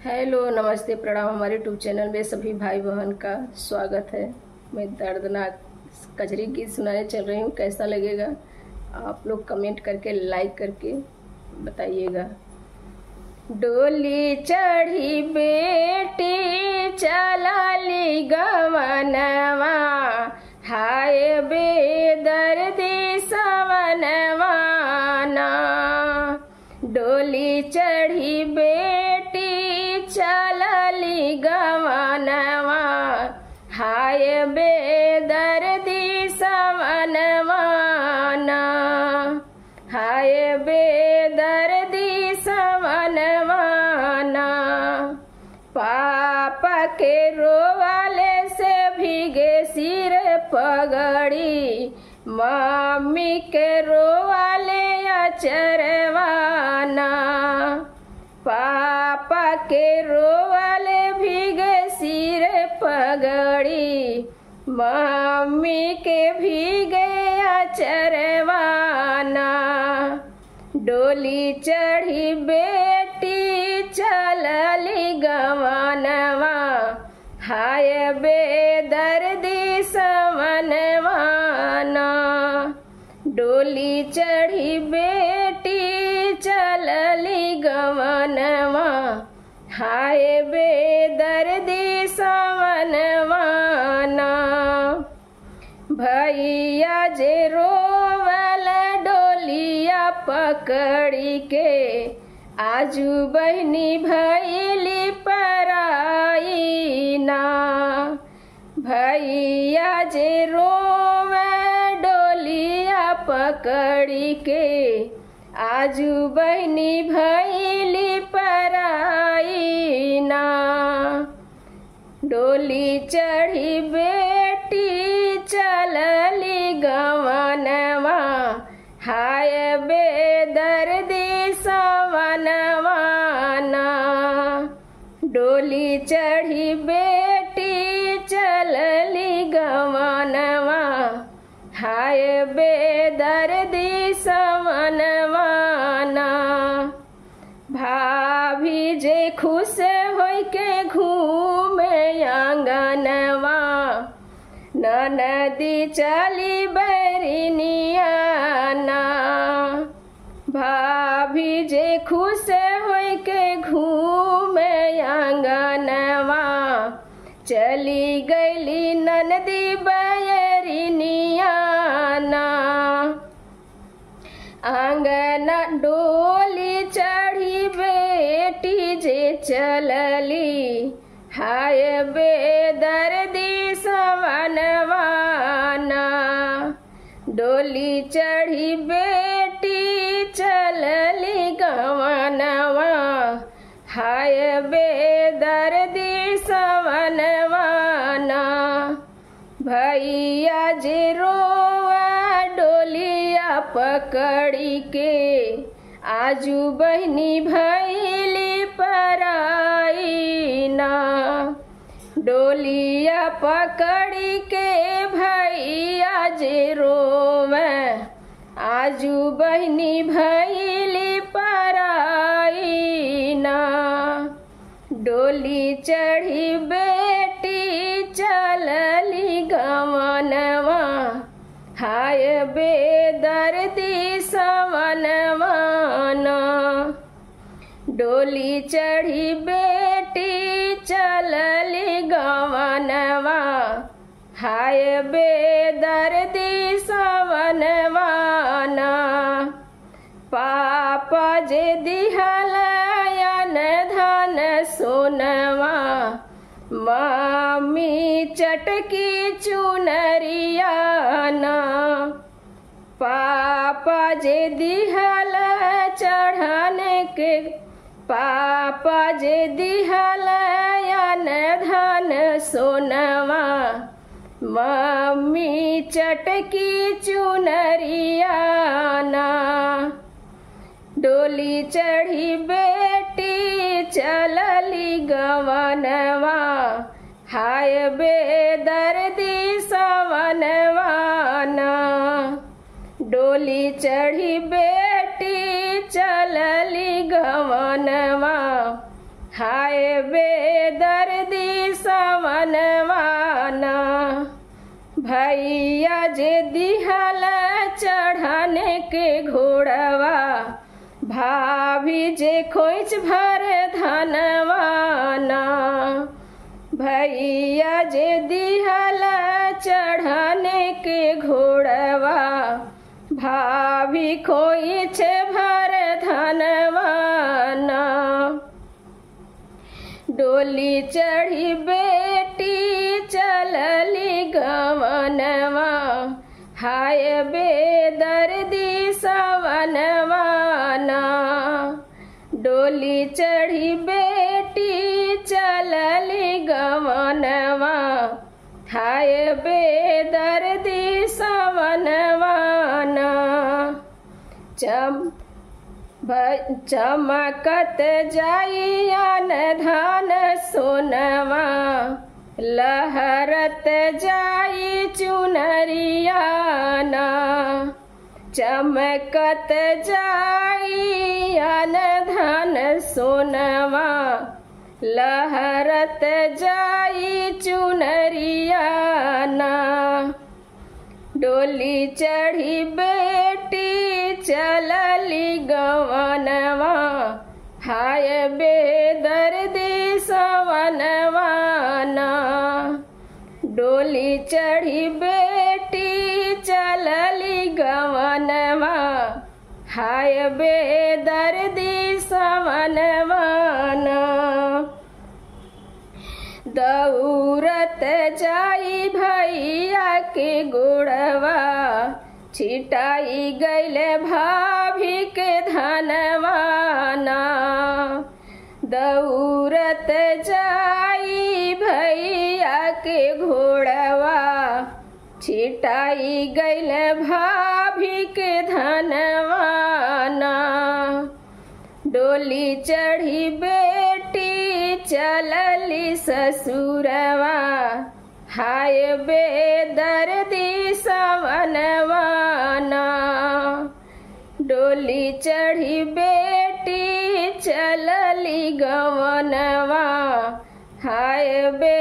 Hello, नमस्ते, प्रणाम। हमारे यूट्यूब चैनल में सभी भाई बहन का स्वागत है। मैं दर्दनाक कजरी गीत सुनाने चल रही हूँ। कैसा लगेगा आप लोग कमेंट करके लाइक करके बताइएगा। डोली चढ़ी बेटी चलाली गवनवा, हाय बेदर्दी सवनवा ना। डोली चढ़ी बेटी चलली गवनवा, हाय बेदर्दी सवनवा ना। हाय बेदर्दी सवनवा ना। पापा के रोवाले से भीगे सिर पगड़ी, मम्मी के रोवाले अचरवाना। पापा के रोवाले भीगे सिर पगड़ी, मम्मी के भीगे अचरवाना। डोली चढ़ी बेटी चलली गवनवा, हाय बेदर्दी सवनवा ना। डोली चढ़ी बेटी चलली गवनवा, हाय बेदर्दी सवनवा ना। भैया जे रोवल डोलिया पकड़ी के, आजू बहनी भैली पराई ना। भैया जे रोवे डोलिया पकड़ी के, आजू बहनी भैली पराई ना। डोली चढ़ी बेटी चलली गवनवा, हाय बेदर्दी सवनवा ना। डोली चढ़ी बेटी चलली गवनवा, हाय बेदर्दी सवनवा ना। भाभी जे खुश होई के घूमे आंगनवा, ननदी चली बैरिनिया ना। भाभी जे खुश होई के घूमे आंगनवा, चली गईली ननदी बैरिनिया ना। आंगना डोली चढ़ी बेटी जे चलली, हाय बेदर्दी सवनवा ना। डोली चढ़ी बेटी चलली गवनवा, हाय बेदर्दी सवनवा ना। भैया जे रोवा डोलिया पकड़ी के, आजू बहनी भैली पराई ना। डोलिया पकड़ी के भैया जे रोवे, आजू बहनी भैली पराई ना। डोली चढ़ी बेटी चलली गवनवा, हाय बेदर्दी सवनवा ना। डोली चढ़ी बेटी चलली गवनवा, हाय बेदर्दी सवनवा ना। पापा जे दिहलयन धन सोनवा, मम्मी चटकी चुनरिया ना। पापा जे दिहल चढ़न के, पापा जे दिहलयन धन सोनवा, मम्मी चटकी चुनरिया ना। डोली चढ़ी बेटी चलली गवनवा, हाय बेदर्दी सवनवा ना। डोली चढ़ी बेटी चलली गवनवा, हाय हाय बेदर्दी सवनवाना, भैया जे दिहल चढ़ाने के घोड़वा, भाभी जे खोइच भर धनवाना। भैया जे दिहल चढ़ाने के घोड़वा, भाभी खोइच भर धनवाना। डोली चढ़ी बेटी चलली गवनवा, हाय बेदर्दी सवनवाना। डोली चढ़ी बेटी चलली गवनवा, हाय बेदर्दी सवनवाना। चमकत जाइयान धान सोनवा, लहरत जाई चुनरियाना। चमकत जाइयान धान सोनवा, लहरत जाई चुनरियाना। डोली चढ़ी बेटी चलली गवनवा, हाय बेदर्दी सवनवाना। डोली चढ़ी बेटी चलली गवनवा, हाय बेदर्दी सवनवाना। दौड़त जाई भैया के गोड़वा, छिटाई गईल भाभी के धनवाना। दौड़त जाई भैया के घोड़वा, छिटाई गईल भाभी के धनवाना। डोली चढ़ी बेटी चलली ससुरवा, हाय बेदर्दी सवनवाना। डोली चढ़ी बेटी चलली गवनवा, हाय बे